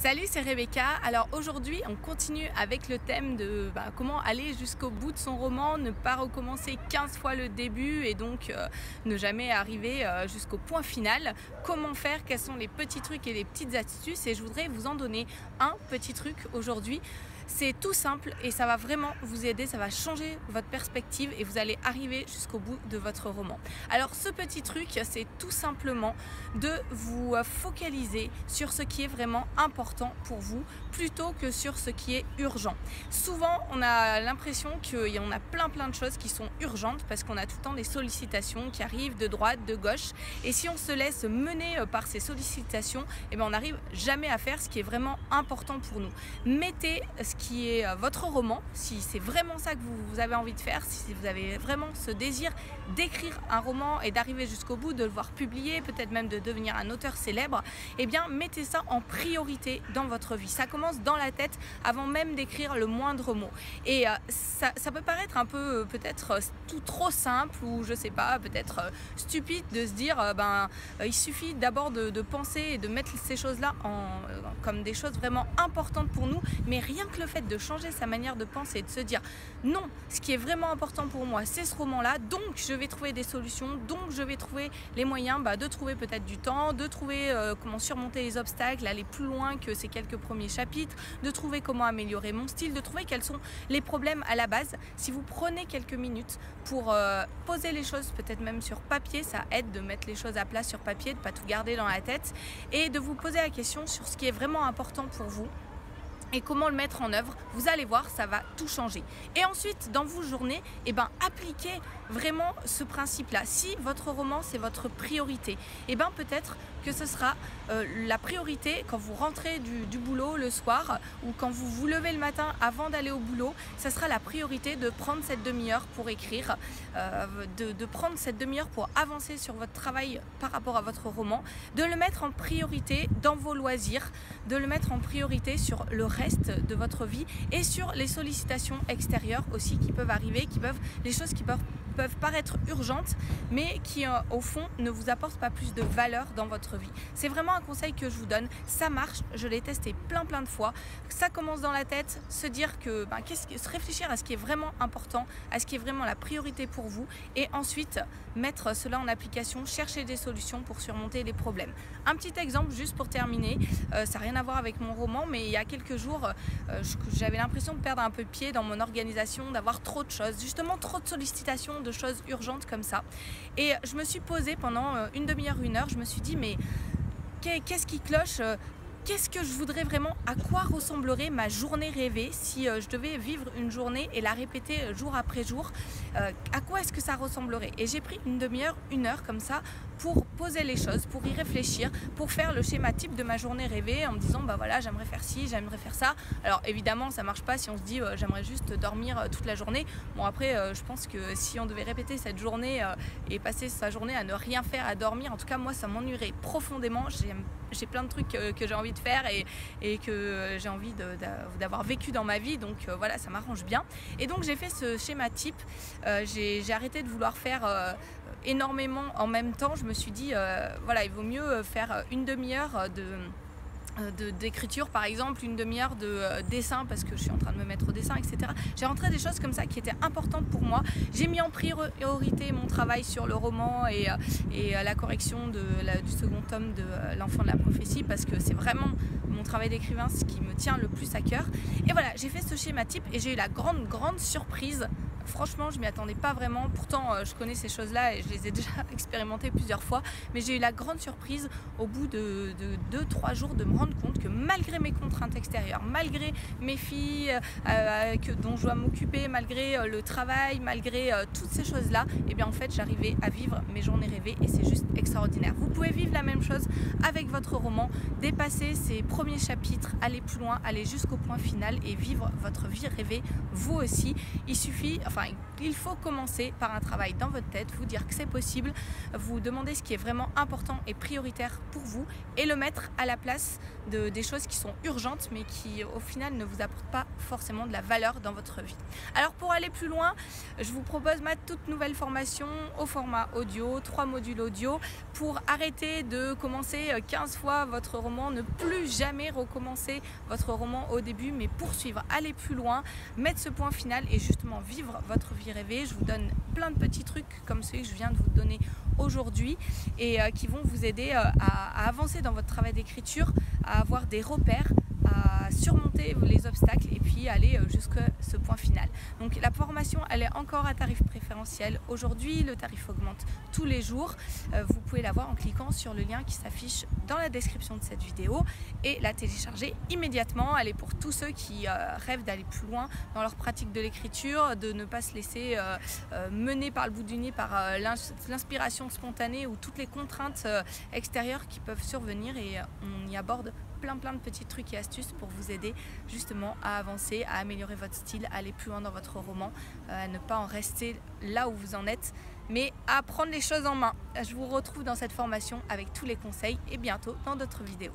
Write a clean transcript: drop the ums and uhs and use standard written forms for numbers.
Salut, c'est Rebecca. Alors aujourd'hui, on continue avec le thème de comment aller jusqu'au bout de son roman, ne pas recommencer 15 fois le début et donc ne jamais arriver jusqu'au point final. Comment faire, quels sont les petits trucs et les petites astuces, et je voudrais vous en donner un petit truc aujourd'hui. C'est tout simple et ça va vraiment vous aider, ça va changer votre perspective et vous allez arriver jusqu'au bout de votre roman. Alors ce petit truc, c'est tout simplement de vous focaliser sur ce qui est vraiment important pour vous plutôt que sur ce qui est urgent. Souvent, on a l'impression qu'il y en a plein de choses qui sont urgentes parce qu'on a tout le temps des sollicitations qui arrivent de droite, de gauche, et si on se laisse mener par ces sollicitations, on n'arrive jamais à faire ce qui est vraiment important pour nous. Mettez ce qui est votre roman, si c'est vraiment ça que vous avez envie de faire, si vous avez vraiment ce désir d'écrire un roman et d'arriver jusqu'au bout, de le voir publié, peut-être même de devenir un auteur célèbre, mettez ça en priorité dans votre vie. Ça commence dans la tête avant même d'écrire le moindre mot. Et ça peut paraître un peu peut-être tout trop simple ou je sais pas, peut-être stupide de se dire il suffit d'abord de penser et de mettre ces choses-là comme des choses vraiment importantes pour nous, mais rien que le fait de changer sa manière de penser et de se dire non, ce qui est vraiment important pour moi c'est ce roman-là, donc je vais trouver des solutions, donc je vais trouver les moyens de trouver peut-être du temps, de trouver comment surmonter les obstacles, aller plus loin que ces quelques premiers chapitres, de trouver comment améliorer mon style, de trouver quels sont les problèmes à la base. Si vous prenez quelques minutes pour poser les choses, peut-être même sur papier, ça aide de mettre les choses à plat sur papier, de ne pas tout garder dans la tête et de vous poser la question sur ce qui est vraiment important pour vous et comment le mettre en œuvre. Vous allez voir, ça va tout changer. Et ensuite, dans vos journées, appliquez vraiment ce principe-là. Si votre roman, c'est votre priorité, peut-être que ce sera la priorité quand vous rentrez du boulot le soir ou quand vous vous levez le matin avant d'aller au boulot, ça sera la priorité de prendre cette demi-heure pour écrire, de prendre cette demi-heure pour avancer sur votre travail par rapport à votre roman, de le mettre en priorité dans vos loisirs, de le mettre en priorité sur le reste de votre vie et sur les sollicitations extérieures aussi qui peuvent arriver, les choses qui peuvent paraître urgentes mais qui au fond ne vous apportent pas plus de valeur dans votre vie. C'est vraiment un conseil que je vous donne, ça marche, je l'ai testé plein de fois. Ça commence dans la tête, se dire que se réfléchir à ce qui est vraiment important, à ce qui est vraiment la priorité pour vous, et ensuite mettre cela en application, chercher des solutions pour surmonter les problèmes. Un petit exemple juste pour terminer, ça n'a rien à voir avec mon roman, mais il y a quelques jours j'avais l'impression de perdre un peu pied dans mon organisation, d'avoir trop de choses, justement trop de sollicitations, de choses urgentes comme ça, et je me suis posée pendant une demi-heure, une heure, je me suis dit mais qu'est-ce qui cloche, qu'est-ce que je voudrais vraiment, à quoi ressemblerait ma journée rêvée si je devais vivre une journée et la répéter jour après jour, à quoi est-ce que ça ressemblerait? Et j'ai pris une demi-heure, une heure comme ça pour poser les choses, pour y réfléchir, pour faire le schéma type de ma journée rêvée en me disant voilà, j'aimerais faire ci, j'aimerais faire ça. Alors évidemment ça marche pas si on se dit j'aimerais juste dormir toute la journée. Bon après je pense que si on devait répéter cette journée et passer sa journée à ne rien faire, à dormir, en tout cas moi ça m'ennuierait profondément. J'ai plein de trucs que j'ai envie de faire et que j'ai envie d'avoir vécu dans ma vie, donc voilà, ça m'arrange bien. Et donc j'ai fait ce schéma type, j'ai arrêté de vouloir faire énormément en même temps. Je me suis dit voilà, il vaut mieux faire une demi-heure d'écriture par exemple, une demi-heure de dessin parce que je suis en train de me mettre au dessin, etc. J'ai rentré des choses comme ça qui étaient importantes pour moi. J'ai mis en priorité mon travail sur le roman et la correction du second tome de L'Enfant de la prophétie, parce que c'est vraiment mon travail d'écrivain ce qui me tient le plus à cœur. Et voilà, j'ai fait ce schéma type et j'ai eu la grande surprise. Franchement, je m'y attendais pas vraiment. Pourtant, je connais ces choses-là et je les ai déjà expérimentées plusieurs fois. Mais j'ai eu la grande surprise au bout de 2-3 jours de me rendre compte que malgré mes contraintes extérieures, malgré mes filles dont je dois m'occuper, malgré le travail, malgré toutes ces choses-là, en fait, j'arrivais à vivre mes journées rêvées et c'est juste extraordinaire. Vous pouvez vivre la même chose avec votre roman, dépasser ces premiers chapitres, aller plus loin, aller jusqu'au point final et vivre votre vie rêvée vous aussi. Il faut commencer par un travail dans votre tête, vous dire que c'est possible, vous demander ce qui est vraiment important et prioritaire pour vous et le mettre à la place des choses qui sont urgentes mais qui au final ne vous apportent pas forcément de la valeur dans votre vie. Alors pour aller plus loin, je vous propose ma toute nouvelle formation au format audio, 3 modules audio pour arrêter de commencer 15 fois votre roman, ne plus jamais recommencer votre roman au début, mais poursuivre, aller plus loin, mettre ce point final et justement vivre votre vie rêvée. Je vous donne plein de petits trucs comme celui que je viens de vous donner aujourd'hui et qui vont vous aider à avancer dans votre travail d'écriture, à avoir des repères, à surmonter les obstacles et puis aller jusqu'à ce point final. Donc la formation, elle est encore à tarif préférentiel. Aujourd'hui, le tarif augmente tous les jours. Vous pouvez la voir en cliquant sur le lien qui s'affiche dans la description de cette vidéo et la télécharger immédiatement. Elle est pour tous ceux qui rêvent d'aller plus loin dans leur pratique de l'écriture, de ne pas se laisser mener par le bout du nez par l'inspiration spontanée ou toutes les contraintes extérieures qui peuvent survenir, et on y aborde plein de petits trucs et astuces pour vous aider justement à avancer, à améliorer votre style, à aller plus loin dans votre roman, à ne pas en rester là où vous en êtes, mais à prendre les choses en main. Je vous retrouve dans cette formation avec tous les conseils et bientôt dans d'autres vidéos.